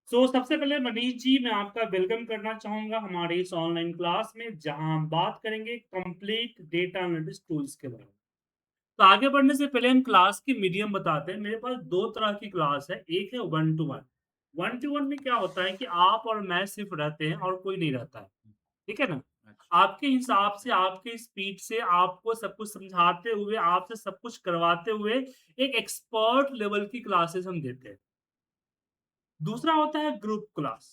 सबसे पहले मनीष जी मैं आपका वेलकम करना चाहूँगा हमारे इस ऑनलाइन क्लास में, जहाँ हम बात करेंगे कंप्लीट डेटा एनालिटिक्स टूल्स के बारे में। तो आगे बढ़ने से पहले हम क्लास की मीडियम बताते हैं। मेरे पास 2 तरह की क्लास है, एक है one two one. One two one में क्या होता है कि आप और मैं सिर्फ रहते हैं और कोई नहीं रहता है, ठीक है ना? अच्छा, आपके हिसाब से, अच्छा। आपके स्पीड से आपको सब कुछ समझाते हुए, आपसे सब कुछ करवाते हुए एक एक्सपर्ट लेवल की क्लासेस हम देते हैं। दूसरा ओके। होता है ग्रुप क्लास।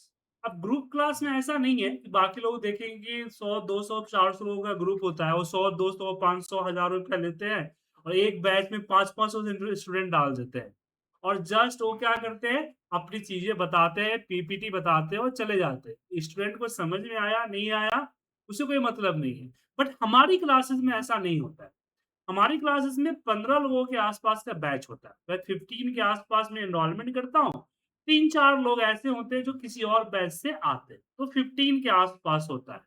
अब ग्रुप क्लास में हुँ, ऐसा नहीं है कि बाकी लोग देखेंगे कि 100, 200, 400 लोगों का ग्रुप होता है और 100, 200, 500, हज़ार रुपया लेते हैं और एक बैच में 5-500 स्टूडेंट डाल देते हैं। और जस्ट वो क्या हुँ, करते हैं, अपनी चीज़ें बताते हैं, पीपीटी बताते हैं और चले जाते हैं। स्टूडेंट को समझ में आया, नहीं आया, उससे कोई मतलब नहीं है। बट हमारी क्लासेस में हुँ, ऐसा नहीं होता है। हमारी क्लासेस में 15 लोगों के आसपास का बैच होता है। मैं 15 के आसपास में एनरोलमेंट करता हूँ। 3-4 लोग ऐसे होते हैं जो हुँ, किसी और बैच से आते हैं। तो 15 के आसपास होता है।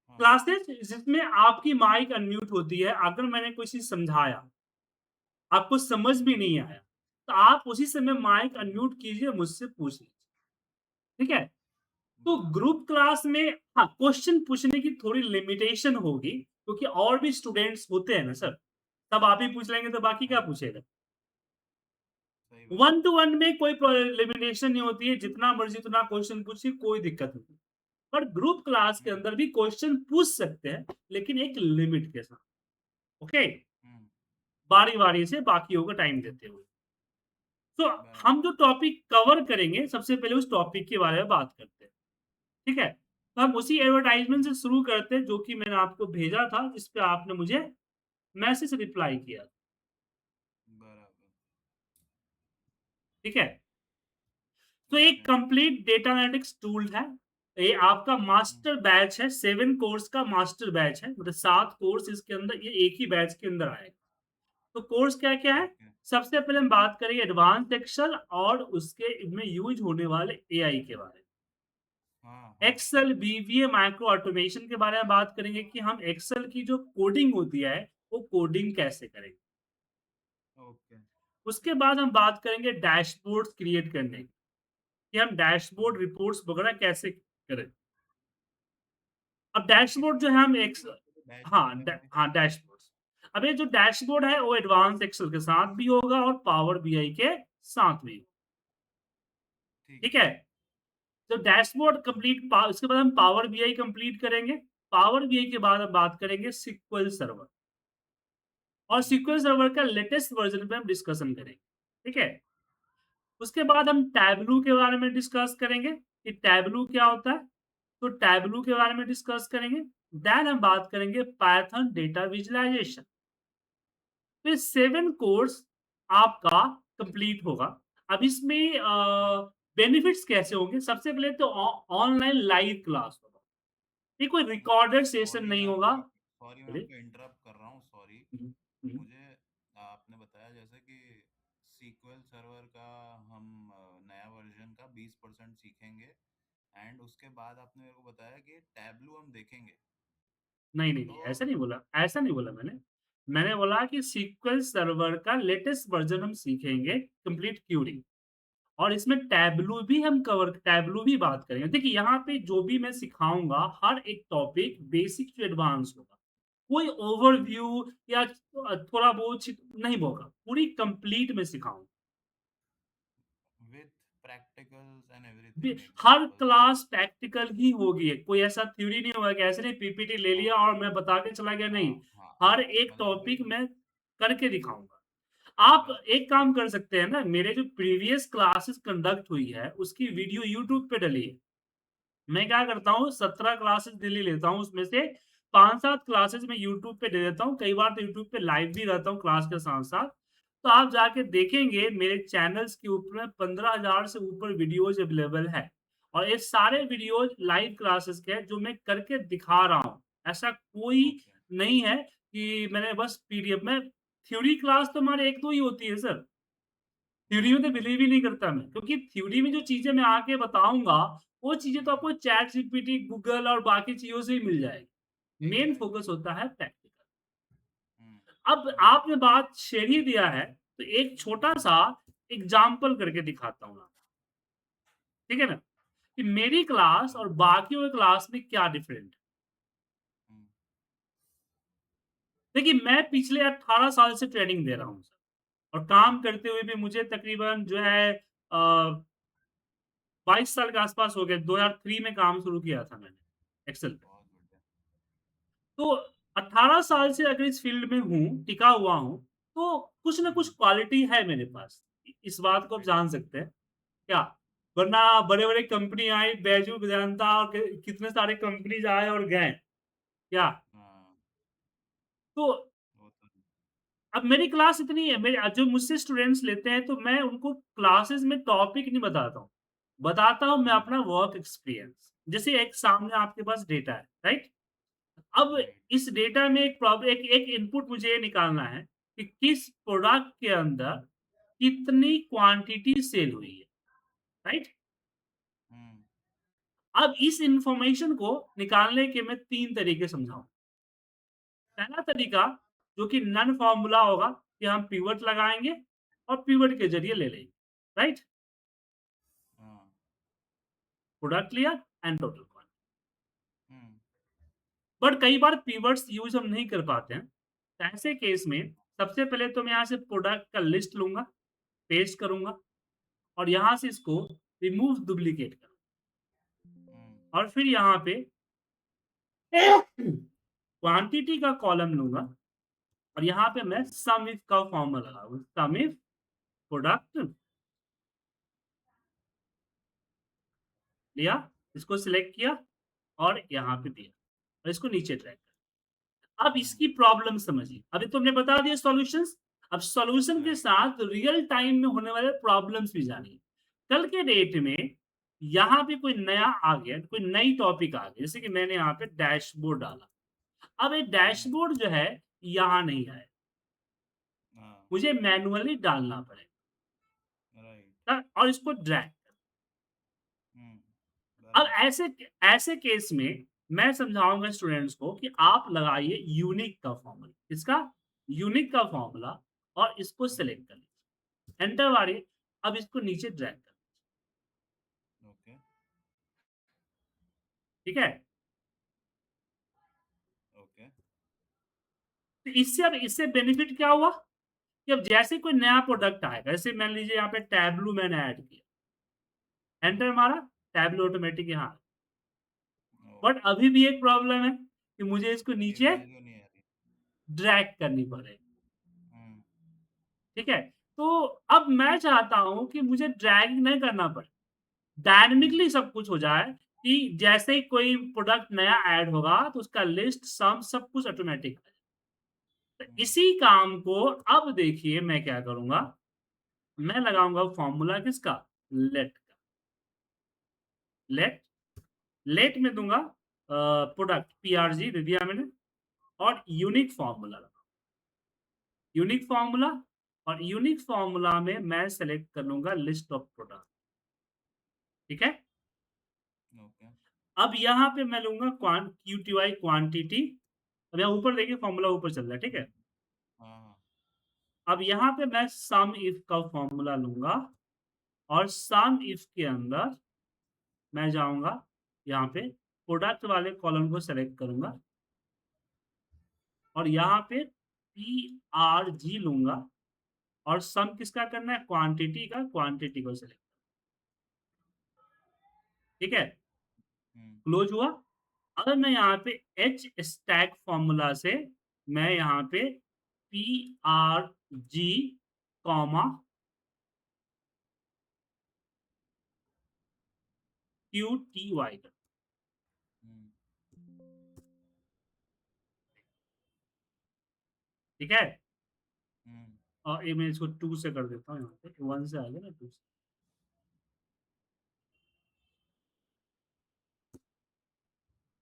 हाँ, क्लासेस जिसमें आपकी माइक अनम्यूट होती है, अगर मैंने कोई चीज़ समझाया, आपको समझ भी नहीं आया, तो आप उसी समय माइक अनम्यूट कीजिए, मुझसे पूछ लीजिए। ठीक है? तो बराबर। ग्रुप क्लास में हाँ, क्वेश्चन पूछने की थोड़ी लिमिटेशन होगी, क्योंकि और भी स्टूडेंट्स होते हैं ना सर। सब आप ही पूछ लेंगे तो बाकी क्या हाँ, पूछेगा? सही बात है। वन टू वन में कोई लिमिटेशन नहीं होती है, जितना मर्ज़ी उतना क्वेश्चन पूछिए, कोई दिक्कत नहीं। पर ग्रुप क्लास के हुँ, अंदर भी क्वेश्चन पूछ सकते हैं, लेकिन एक लिमिट के साथ, ओके? हुँ, बारी-बारी से बाकियों को टाइम देते हुए। तो बराबर। हम जो टॉपिक कवर करेंगे, सबसे पहले उस टॉपिक के बारे में बात करते हैं, ठीक है? तो हम उसी एडवर्टाइज़मेंट से शुरू करते हैं, जो कि मैंने आपको भेजा था, जिस पे आपने मुझे मैसेज रिप्लाई किया, बराबर। ठीक है? तो एक okay. Complete data analytics tool है। ये आपका हुँ, मास्टर बैच है, 7 कोर्स का मास्टर बैच है। मतलब 7 कोर्स इसके अंदर ये एक ही बैच के अंदर आएगा। तो कोर्स क्या-क्या है? ओके। सबसे पहले हम बात करेंगे एडवांस्ड एक्सेल और उसके इनमें यूज़ होने वाले एआई के बारे में। हाँ, हाँ, एक्सेल, वीबीए, माइक्रो ऑटोमेशन के बारे में बात करेंगे कि हम एक्सेल की जो कोडिंग होती है, वो कोडिंग कैसे करेंगे। ओके। उसके बाद हम बात करेंगे डैशबोर्ड्स क्रिएट करने की, कि हम डैशबोर्ड हुँ, रिपोर्ट्स वगैरह कैसे करें। अब बेसिक डैशबोर्ड जो है हम फंक्शनैलिटी एक्स बोलोगे तो हाँ, डैशबोर्ड करेंगे? हाँ, डैशबोर्ड्स। अब ये जो डैशबोर्ड है वो एडवांस एक्सेल के साथ भी होगा और पावर बीआई के साथ भी, ठीक ठीक है। है? तो डैशबोर्ड कंप्लीट पा उसके बाद हम पावर बीआई कंप्लीट करेंगे। पावर बीआई के बाद हम बात करेंगे सीक्वल सर्वर और हुँ, सीक्वल सर्वर का लेटेस्ट वर्ज़न पे हम डिस्कशन करेंगे, ठीक है? उसके बाद हम टैबलू के बारे में डिस्कस करेंगे कि टैबलू क्या होता है? तो टैबलू के बारे में डिस्कस करेंगे। देन हम बात करेंगे पाइथन डेटा विजुअलाइज़ेशन। तो ये 7 कोर्स आपका कंप्लीट होगा। अब इसमें हुँ, बेनिफिट्स कैसे होंगे? सबसे पहले तो ऑनलाइन लाइव क्लास होगा। ये कोई ओके। रिकॉर्डेड सेशन नहीं होगा। सॉरी मैं बोलिए? आपको इंटरप्ट कर रहा हूँ, सॉरी। हुँ, हुँ। मुझे आपने बताया जैसे कि सीक्वल सर्वर का हम नया वर्ज़न का 20% सीखेंगे एंड उसके बाद आपने मेरे को बताया कि टैबलू हम देखेंगे। नहीं, नहीं, तो नहीं, ऐसा नहीं बोला मैंने। मैंने बोला कि सीक्वल सर्वर का लेटेस्ट वर्ज़न हम सीखेंगे, कंप्लीट क्यूरिंग। और इसमें टैबलू भी बात करेंगे। देखिए, यहाँ पे जो भी मैं सिखाऊँगा, हर एक टॉपिक बेसिक टू एडवांस होगा। कोई ओवरव्यू या थोड़ा बहुत नहीं होगा, पूरी कंप्लीट मैं सिखाऊँगा। With practicals and be everything हर एग्जांपल्स एंड क्लास प्रैक्टिकल ही होगी। कोई ऐसा थ्योरी नहीं होगा कि ऐसे नहीं पीपीटी ले हाँ, लिया और मैं बता के चला गया, नहीं। हाँ, हाँ, हर हाँ, एक मतलब टॉपिक वही मैं करके दिखाऊँगा। आप बराबर, एक काम कर सकते हैं ना, मेरे जो प्रीवियस क्लासेस कंडक्ट हुई है, उसकी वीडियो हुँ, यूट्यूब पे डली है। मैं क्या करता हूँ 17 क्लासेस डेली लेता हूँ, उसमें से 5-7 क्लासेस मैं यूट्यूब पे दे देता हूँ। कई बार तो यूट्यूब पे लाइव भी रहता हूँ क्लास के साथ-साथ। तो आप जाके देखेंगे मेरे चैनल्स के ऊपर 15,000 से ऊपर वीडियोज़ अवेलेबल है। और ये सारे वीडियोज़ लाइव क्लासेस के हैं जो मैं करके दिखा रहा हूँ। ऐसा कोई ओके, नहीं है कि मैंने बस पीडीएफ में थ्योरी क्लास तो हमारे 1-2 ही होती है सर। थ्योरी में तो ओके, बिलीव ही नहीं करता मैं, क्योंकि थ्योरी में जो चीज़ें मैं आके बताऊँगा, वो चीज़ें तो आपको चैट जीपीटी, गूगल और बाकी चीज़ों से ही मिल जाएगी। मेन एग्ज़ैक्टली, फ़ोकस होता है प्रैक्टिकल। हुँ, अब बराबर, आपने बात छेड़ ही दिया है, तो एक छोटा-सा एग्ज़ाम्पल करके दिखाता हूँ आपको। ठीक है ना? कि मेरी क्लास हुँ, और बाकियों की क्लास में क्या डिफरेंट है। हुँ, देखिए, मैं पिछले 18 साल से ट्रेनिंग दे रहा हूँ सर और काम ओके, करते हुए भी मुझे तकरीबन जो है 22 साल के आस-पास हो गए, 2003 में काम शुरू किया था मैंने, एक्सेल पे। बहुत बढ़िया। तो 18 साल से अगर इस फ़ील्ड में हूँ, टिका हुआ हूँ, तो कुछ न कुछ हुँ, क्वालिटी है मेरे पास। इस बात को आप राइट, जान सकते हैं, क्या? वरना बड़े-बड़े कंपनी आई, बैजू, वेदांता और कितने सारे कंपनीज़ आए और गए, क्या? हाँ, तो वो तो है। अब मेरी क्लास इतनी है, मेरे जो मुझसे स्टूडेंट्स लेते हैं, तो मैं उनको क्लासेस में टॉपिक नहीं बताता हूँ। बताता हूँ मैं हुँ, अपना वर्क एक्सपीरियंस। जैसे एक सामने आपके पास डेटा है, राइट? अब राइट, इस डेटा में एक एक इनपुट मुझे ये निकालना है कि किस प्रोडक्ट के अंदर कितनी क्वांटिटी सेल हुई है, राइट? हुँ, अब इस इन्फॉर्मेशन को निकालने के मैं 3 तरीके समझाऊँ। पहला तरीका जो कि नॉन फॉर्मूला होगा कि हम पिवट लगाएँगे और पिवट के ज़रिए ले लेंगे, राइट? हाँ, प्रोडक्ट लिया and total quantity. Hmm, but कई बार पिवट्स यूज़ हम नहीं कर पाते हैं। तो ऐसे केस में सबसे पहले तो मैं यहाँ से प्रोडक्ट का लिस्ट लूँगा, पेस्ट करूँगा और यहाँ से इसको रिमूव डुप्लीकेट करूँ हुँ, और फिर यहाँ पे क्वांटिटी का कॉलम लूँगा और यहाँ पे मैं हुँ, सम इफ का फॉर्मूला लगाऊँगा। सम इफ प्रोडक्ट लिया, इसको सिलेक्ट किया और यहाँ पे दिया और इसको नीचे ड्रैग कर। अब हुँ, इसकी प्रॉब्लम समझिए। अभी तुमने बता दिया सॉल्यूशंस, अब सॉल्यूशन के राइट, साथ रियल टाइम में होने वाले प्रॉब्लम्स भी जानिए। कल के डेट में यहाँ पे कोई नया आ गया, कोई नई टॉपिक आ गई, जैसे कि मैंने यहाँ पे डैशबोर्ड डाला। अब ये हुँ, डैशबोर्ड जो है यहाँ नहीं आएगा, हाँ, मुझे मैनुअली डालना राइट, पड़ेगा और इसको ड्रैग। हुँ, अब बराबर, ऐसे केस में मैं समझाऊँगा स्टूडेंट्स को कि आप लगाइए यूनिक का फ़ॉर्मूला। किसका? यूनिक का फ़ॉर्मूला और इसको हुँ, सेलेक्ट कर लीजिए। एंटर मारिए, अब इसको नीचे ड्रैग कर ओके, ठीक है? ओके, तो इससे बेनिफिट क्या हुआ कि अब जैसे कोई नया प्रोडक्ट आएगा, जैसे मान लीजिए यहाँ पे टैब्लू मैंने ऐड किया, हुँ, एंटर मारा, टैब्लू ऑटोमैटिक यहाँ ओह! बट अभी भी एक प्रॉब्लम है कि मुझे इसको कि नीचे वैल्यू नहीं आ रही। ड्रैग करनी पड़ेगी। हुँ, ठीक है? तो अब मैं चाहता हूँ कि मुझे ड्रैग नहीं करना पड़े। हुँ, डायनामिकली सब कुछ हो जाए कि जैसे ही कोई प्रोडक्ट नया ऐड होगा तो उसका लिस्ट, सम सब कुछ ऑटोमैटिक आ जाए। तो हुँ, इसी काम को अब देखिए मैं क्या करूँगा, मैं लगाऊँगा फ़ॉर्मूला किसका? लेट का। लेट लेट में दूँगा प्रोडक्ट पीआरजी दे दिया मैंने और यूनिक फ़ॉर्मूला लगा यूनिक फ़ॉर्मूला और यूनिक फ़ॉर्मूला में मैं सेलेक्ट कर लूँगा लिस्ट ऑफ प्रोडक्ट, ठीक है? ओके, अब यहाँ पे मैं लूँगा क्यूटीवाई क्वांटिटी। अब यहाँ ऊपर देखिए फ़ॉर्मूला ऊपर चल रहा है, ठीक है? हाँ, हाँ, अब यहाँ पे मैं सम इफ का फ़ॉर्मूला लूँगा और सम इफ के अंदर मैं जाऊँगा यहाँ पे प्रोडक्ट वाले कॉलम को सेलेक्ट करूँगा और यहाँ पे पीआरजी लूँगा और सम किसका करना है? क्वांटिटी को सेलेक्ट, ठीक है? हुँ, क्लोज़ हुआ। अगर मैं यहाँ पे एच स्टैक फ़ॉर्मूला से मैं यहाँ पे पीआरजी कॉमा क्यूटीवाई हुँ, ठीक है? हुँ, और ये मैं इसको 2 से कर देता हूँ यहाँ पे, 1 से आ गया ना 2 से।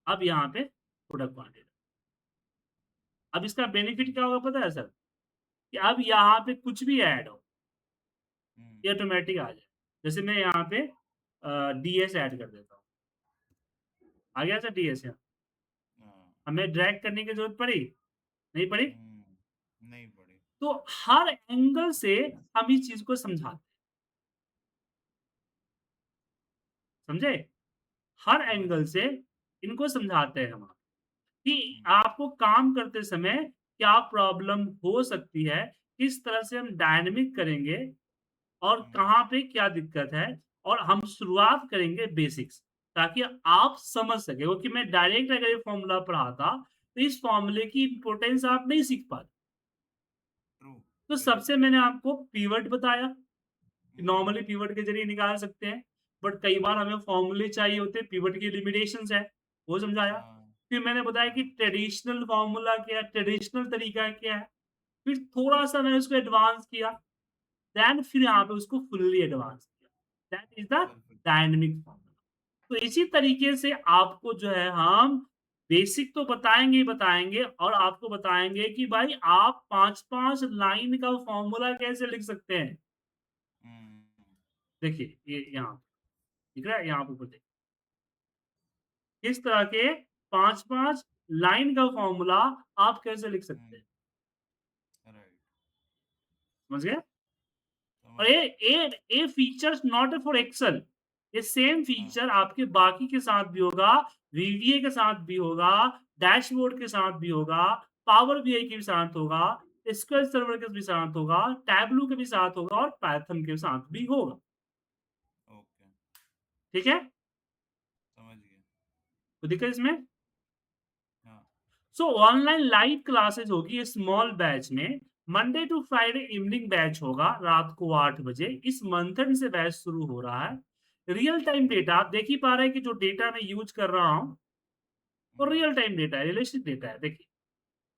अब यहाँ पे प्रोडक्ट क्वांटिटी। अब इसका बेनिफिट हुँ, क्या होगा पता है सर? कि अब यहाँ पे कुछ भी ऐड हो, हुँ, ये ऑटोमैटिक आ जाए। जैसे मैं यहाँ पे डीएस ऐड कर देता हूँ। आ गया सर डीएस यहाँ? हाँ, हमें ड्रैग करने की ज़रूरत पड़ी? नहीं पड़ी? हुँ, नहीं पड़ी। तो हर एंगल से हम इस चीज़ को समझाते हैं। समझे? हर समझ एंगल गया। से इनको समझाते हैं हम कि हुँ, आपको काम करते समय क्या प्रॉब्लम हो सकती है, किस तरह से हम डायनामिक करेंगे और हुँ, कहाँ पे क्या दिक्कत है और हम शुरुआत करेंगे बेसिक्स ताकि आप समझ सकें क्योंकि मैं डायरेक्ट अगर ये फ़ॉर्मूला पढ़ाता, तो इस फ़ॉर्मूले की इम्पोर्टेंस आप नहीं सीख पाते। ट्रू, तो वेरी सबसे ट्रू। मैंने आपको पिवट बताया, कि हुँ, नॉर्मली पिवट के ज़रिए निकाल सकते हैं, बट कई बार हमें फ़ॉर्मूले चाहिए होते हैं, पिवट की लिमिटेशंस है, वो समझाया। हाँ, फिर मैंने बताया कि हाँ, ट्रेडिशनल फ़ॉर्मूला क्या है, ट्रेडिशनल तरीका क्या है, फिर थोड़ा-सा मैंने उसको एडवांस किया, देन फिर यहाँ पे उसको फुल्ली एडवांस किया। That is the perfect. Dynamic formula. तो इसी तरीके से आपको जो है हम बेसिक तो बताएँगे ही बताएँगे और आपको बताएँगे कि भाई आप 5-5 लाइन का फ़ॉर्मूला कैसे लिख सकते हैं। हुँ, देखिए, ये यहाँ दिख रहा है? यहाँ पे ऊपर देखिए। किस तरह के 5-5 लाइन का फ़ॉर्मूला आप कैसे लिख सकते हुँ, हैं। राइट, समझ गए? और समझ गया। ये फीचर्स नॉट फॉर एक्सेल, ये सेम हाँ, फीचर आपके बाकी के साथ भी होगा, वीवीए के साथ भी होगा, डैशबोर्ड के साथ भी होगा, पावर बीआई के भी साथ होगा, एसक्यूएल सर्वर के भी साथ होगा, टैबलू के भी साथ होगा और पाइथन के साथ भी होगा। ओके, ठीक है? समझ गया। कोई दिक्कत इसमें? हाँ, सो ऑनलाइन लाइव क्लासेस होगी स्मॉल बैच में, Monday to Friday evening batch होगा रात को 8 बजे। इस मंथन से बैच शुरू हो रहा है। रियल टाइम डेटा आप देख ही पा रहे हैं कि जो डेटा मैं यूज़ कर रहा हूँ, वो हुँ, रियल टाइम डेटा है, रियलिस्टिक डेटा है, देखिए।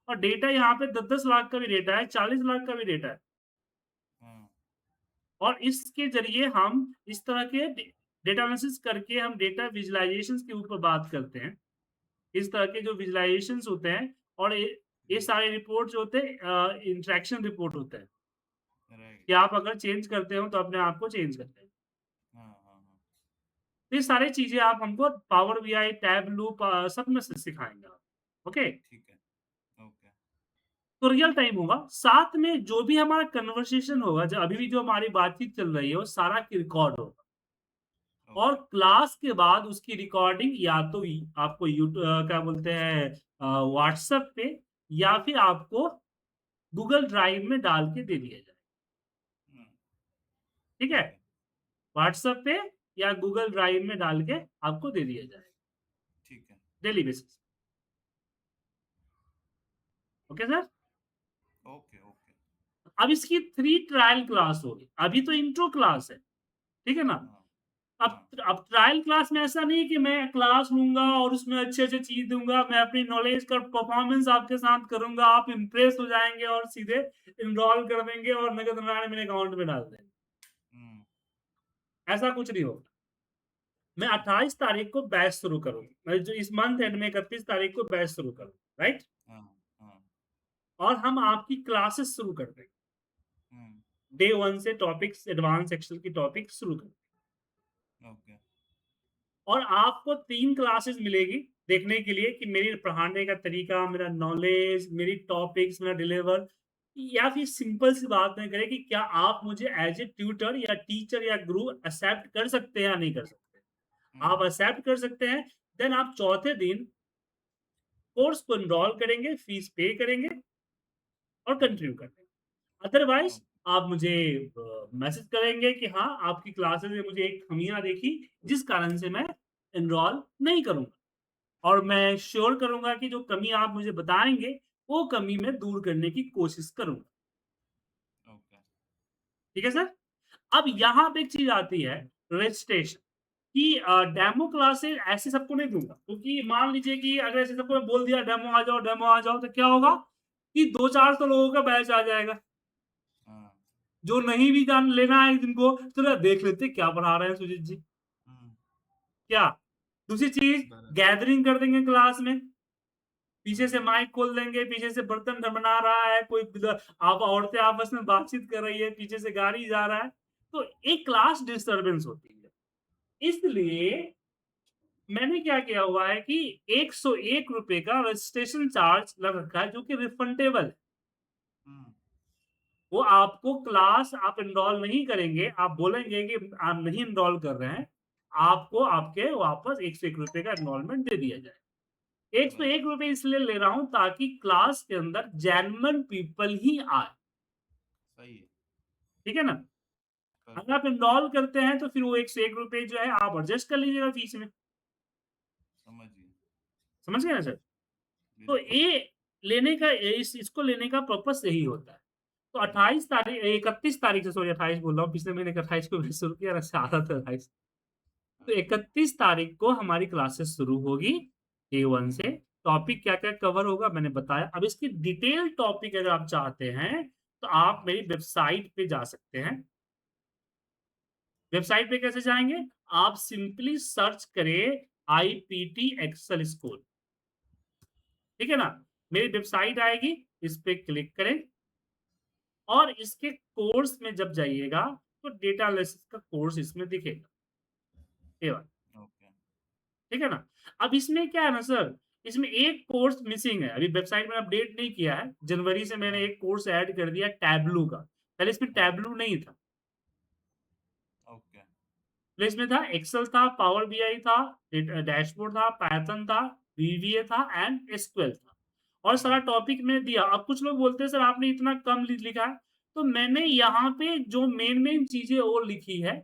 और डेटा यहाँ पे 10-10 लाख का भी डेटा है, 40 लाख का भी डेटा है। हाँ, और इसके ज़रिए हम इस तरह के डेटा एनालिसिस करके हम डेटा विजुअलाइज़ेशंस के ऊपर बात करते हैं। इस तरह के जो विजुअलाइज़ेशंस होते हैं और ये हुँ, सारे रिपोर्ट जो होते हैं इंटरैक्शन रिपोर्ट होते हैं, राइट, कि आप अगर चेंज करते हो तो अपने आप को चेंज करते हैं। हाँ, हाँ, हाँ, तो ये सारी चीज़ें आप हमको पावर बीआई, टैबलू सब में सिखाएँगे आप। ओके? ठीक है, ओके, तो रियल टाइम होगा, साथ में जो भी हमारा कन्वर्सेशन होगा, जो अभी भी जो हमारी बातचीत चल रही है, वो सारा की रिकॉर्ड होगा। और ओके, क्लास के बाद उसकी रिकॉर्डिंग या तो आपको क्या बोलते हैं व्हाट्सएप पे या फिर आपको गूगल ड्राइव में डाल के दे दिया जाए। हुँ, ठीक है? ठीक है, व्हाट्सएप पे या गूगल ड्राइव में डाल के आपको दे दिया जाएगा, ठीक है, daily basis. Okay sir? Okay, okay, अब इसकी 3 ट्रायल क्लास होगी। अभी तो इंट्रो क्लास है, ठीक है ना? हाँ, अब हाँ, अब ट्रायल क्लास में ऐसा नहीं है कि मैं क्लास लूँगा और उसमें अच्छे-अच्छे चीज़ दूँगा, मैं अपनी नॉलेज का परफॉर्मेंस आपके साथ करूँगा, आप इम्प्रेस हो जाएँगे और सीधे एनरोल कर देंगे और नगद नारायण मेरे अकाउंट में डाल देंगे। हुँ, ऐसा कुछ नहीं होगा। मैं ठीक है, 28 तारीख को बैच शुरू करूँगा। मैं जो इस मंथ एंड हुँ, में 31 तारीख को बैच शुरू करूँगा, राइट? हाँ, हाँ, और हम आपकी क्लासेस शुरू कर देंगे। हुँ, डे 1 से टॉपिक्स एडवांस एक्सेल की टॉपिक्स शुरू करेंगे। ओके, और आपको 3 क्लासेस मिलेगी देखने के लिए कि मेरी पढ़ाने का तरीका, मेरा नॉलेज, मेरी टॉपिक्स, मेरा डिलीवर या फिर सिंपल सी बात में करें कि क्या आप मुझे एज़ ए ट्यूटर या टीचर या गुरु एक्सेप्ट कर सकते हैं या नहीं कर सकते? हुँ, आप एक्सेप्ट कर सकते हैं, देन आप चौथे दिन कोर्स को एनरोल करेंगे, फीस पे करेंगे और हुँ, कंटिन्यू कर देंगे। अदरवाइज़ ओके, आप मुझे मैसेज करेंगे कि हाँ, आपकी क्लासेस में मुझे एक खामियाँ देखी, जिस कारण से मैं एनरोल नहीं करूँगा। और मैं ओके, श्योर करूँगा कि जो कमी आप मुझे बताएँगे, वो कमी मैं दूर करने की कोशिश करूँगा। ओके, ठीक है सर? अब ठीक है, यहाँ पे एक चीज़ आती है रजिस्ट्रेशन कि डेमो क्लासेस ऐसे सबको नहीं दूँगा क्योंकि मान लीजिए कि अगर ऐसे सबको मैं बोल दिया डेमो आ जाओ तो क्या होगा कि 2-400 लोगों का बैच आ जाएगा। हाँ, जो नहीं भी जान लेना है जिनको चलो देख लेते हैं क्या पढ़ा रहे हैं सुजीत जी, हुँ, क्या? दूसरी चीज़ बराबर, गैदरिंग कर देंगे क्लास में। पीछे से हुँ, माइक खोल देंगे, पीछे से बर्तन बना रहा है, कोई आप औरतें आपस में बातचीत कर रही है, पीछे से गाड़ी जा रहा है, तो एक क्लास डिस्टर्बेंस होती है। इसलिए मैंने क्या किया हुआ है कि ₹101 का रजिस्ट्रेशन चार्ज लग रखा है जो कि रिफंडेबल है। हुँ, वो आपको क्लास आप एनरोल नहीं करेंगे, आप बोलेंगे कि आप नहीं एनरोल कर रहे हैं, आपको आपके वापस ₹101 का एनरोलमेंट दे दिया जाए। राइट। ₹101 इसलिए ले रहा हूँ ताकि क्लास के अंदर जेन्युइन पीपल ही आए, सही है। ठीक है ना? अगर आप परफेक्ट। एनरोल करते हैं तो फिर वो ₹101 जो है आप एडजस्ट कर लीजिएगा फीस में, समझिए। समझ गए ना सर? तो बिल्कुल। ये लेने का इसको लेने का पर्पस यही होता है। तो 28 तारीख 31 तारीख से, सॉरी 28 बोल रहा हूँ, पिछले महीने 28 को मैंने शुरू किया ना, से आधा था 28। तो हाँ। 31 तारीख को हमारी क्लासेस शुरू होगी A1 से। हम्म। टॉपिक क्या-क्या कवर होगा मैंने बताया। अब इसकी डिटेल टॉपिक अगर आप चाहते हैं, तो आप मेरी वेबसाइट पे जा सकते हैं। वेबसाइट पे कैसे जाएँगे? आप सिंपली सर्च करें आईपीटी एक्सेल स्कूल, ठीक है ना? मेरी वेबसाइट आएगी, इस पे क्लिक करें और इसके कोर्स में जब जाइएगा, तो डेटा एनालिसिस का कोर्स इसमें दिखेगा, ये वाला, ओके। ठीक है ना? अब इसमें क्या है ना सर, इसमें एक कोर्स मिसिंग है, अभी वेबसाइट में अपडेट नहीं किया है। जनवरी से मैंने हाँ। एक कोर्स ऐड कर दिया टैबलू का, पहले इसमें ओके। टैबलू नहीं था। ओके। तो इसमें था एक्सेल था, पावर बीआई था, डैशबोर्ड था, पाइथन था, वीवीए था एंड एसक्यूएल था और सारा हम्म। टॉपिक में दिया। अब कुछ लोग बोलते हैं सर आपने इतना कम लिखा है, तो मैंने यहाँ पे जो मेन चीजें और लिखी है,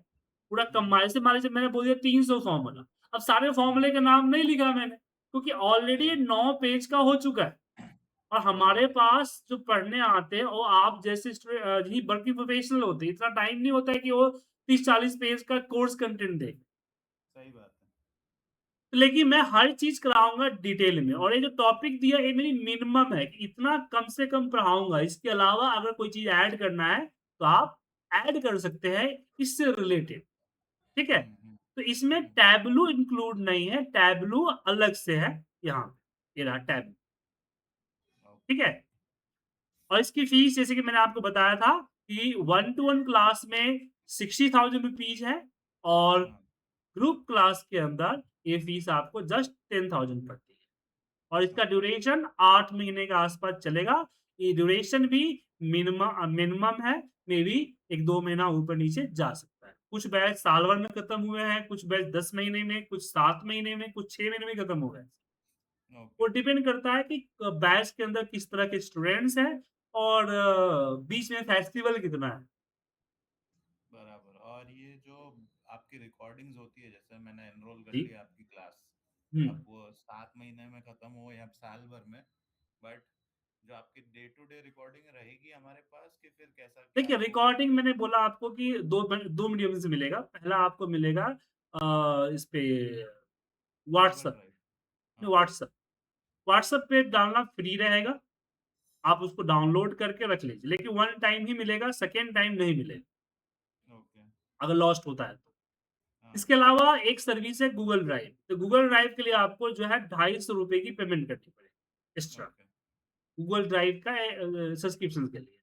पूरा हम्म। कंबाइन से मान लीजिए मैंने बोल दिया 300 फॉर्मूला। अब सारे हम्म। फॉर्मूले के नाम नहीं लिखा मैंने, क्योंकि ऑलरेडी सही है। 9 पेज का हो चुका है। और हमारे बराबर। पास जो पढ़ने आते हैं वो आप जैसे ही वर्किंग प्रोफेशनल होते हैं, इतना टाइम नहीं होता है कि वो 30-40 पेज का कोर्स कंटेंट देखें। सही बात है। लेकिन मैं हर चीज़ कराऊँगा डिटेल में और ये जो टॉपिक दिया ये मेरी मिनिमम है कि इतना कम से कम पढ़ाऊँगा। इसके अलावा अगर कोई चीज़ ऐड करना है, तो आप ऐड कर सकते हैं इससे रिलेटेड, ठीक है? हम्म। तो इसमें हम्म। टैबलू इंक्लूड नहीं है, टैबलू अलग से है यहाँ पे, ये रहा टैब, ठीक ओके। है? और इसकी फीस जैसे कि मैंने आपको बताया था कि 1 टू 1 क्लास में 60,000 रुपीज़ है और हाँ। ग्रुप क्लास के अंदर ये फीस आपको जस्ट 10,000 पड़ती है। और इसका ओके। ड्यूरेशन 8 महीने के आस-पास चलेगा। ये ड्यूरेशन भी मिनिमम है, मेबी 1-2 महीना ऊपर-नीचे जा सकता है। कुछ बैच साल भर में खत्म हुए हैं, कुछ बैच 10 महीने में, कुछ 7 महीने में, कुछ 6 महीने में खत्म हो गए। ओके। वो डिपेंड करता है कि बैच के अंदर किस तरह के स्टूडेंट्स हैं और बीच में फेस्टिवल कितना है। बराबर। और ये जो आपकी रिकॉर्डिंग्स होती है, जैसे मैंने एनरोल कर जी। लिया आपकी क्लास, हुँ। अब वो 7 महीने में खत्म हो या साल भर में, बट जो आपकी डे टू डे रिकॉर्डिंग रहेगी हमारे पास, कि फिर कैसा क्या देखिए वो? रिकॉर्डिंग मैंने बोला आपको कि 2 मीडियम से मिलेगा। पहला आपको मिलेगा इस पे गूगल व्हाट्सएप, ड्राइव। हाँ। व्हाट्सएप व्हाट्सएप पे डालना फ्री रहेगा। आप उसको डाउनलोड करके रख लीजिए, लेकिन वन टाइम ही मिलेगा, सेकंड टाइम नहीं मिलेगा, ओके। अगर लॉस्ट होता है तो। हाँ। इसके अलावा एक सर्विस है गूगल ड्राइव, तो गूगल ड्राइव के लिए आपको जो है ₹250 की पेमेंट करनी पड़ेगी एक्स्ट्रा, ओके। गूगल ड्राइव का सब्सक्रिप्शन के लिए।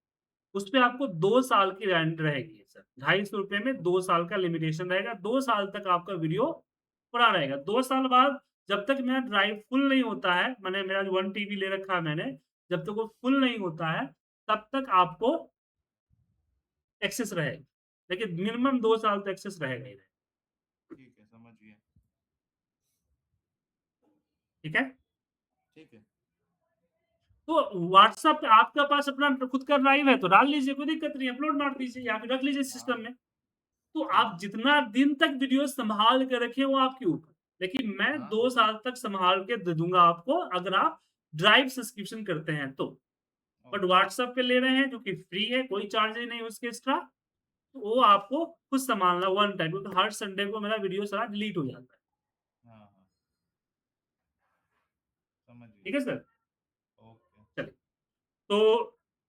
उसपे आपको 2 साल की वारंटी रहेगी सर। ₹250 में 2 साल का लिमिटेशन रहेगा, 2 साल तक आपका वीडियो पड़ा रहेगा। 2 साल बाद जब तक मेरा ड्राइव फुल नहीं होता है, मैंने मेरा जो 1 टीबी ले रखा है मैंने, जब तक वो फुल नहीं होता है, तब तक आपको एक्सेस रहेगा। लेकिन मिनिमम ओके। 2 साल तक एक्सेस रहेगा ही रहेगा, ठीक है, समझ गया। ठीक है? ठीक है। तो व्हाट्सएप पे आपके पास अपना खुद का ड्राइव है तो डाल लीजिए, कोई दिक्कत नहीं है, अपलोड मार दीजिए या फिर रख लीजिए हाँ। सिस्टम में। तो ठीक आप है। जितना दिन तक वीडियो संभाल के रखें वो आपके ऊपर। लेकिन मैं हाँ। 2 साल तक संभाल के दे दूँगा आपको अगर आप ड्राइव सब्सक्रिप्शन करते हैं तो। But okay. व्हाट्सएप पे ले रहे हैं जो कि फ्री है, कोई चार्जेज़ नहीं उसके एक्स्ट्रा, तो वो आपको खुद संभालना वन टाइम, क्योंकि हर संडे को मेरा वीडियो सारा डिलीट हो जाता है। हाँ। हाँ। समझ ठीक गया। है सर? ओके। चलिए। तो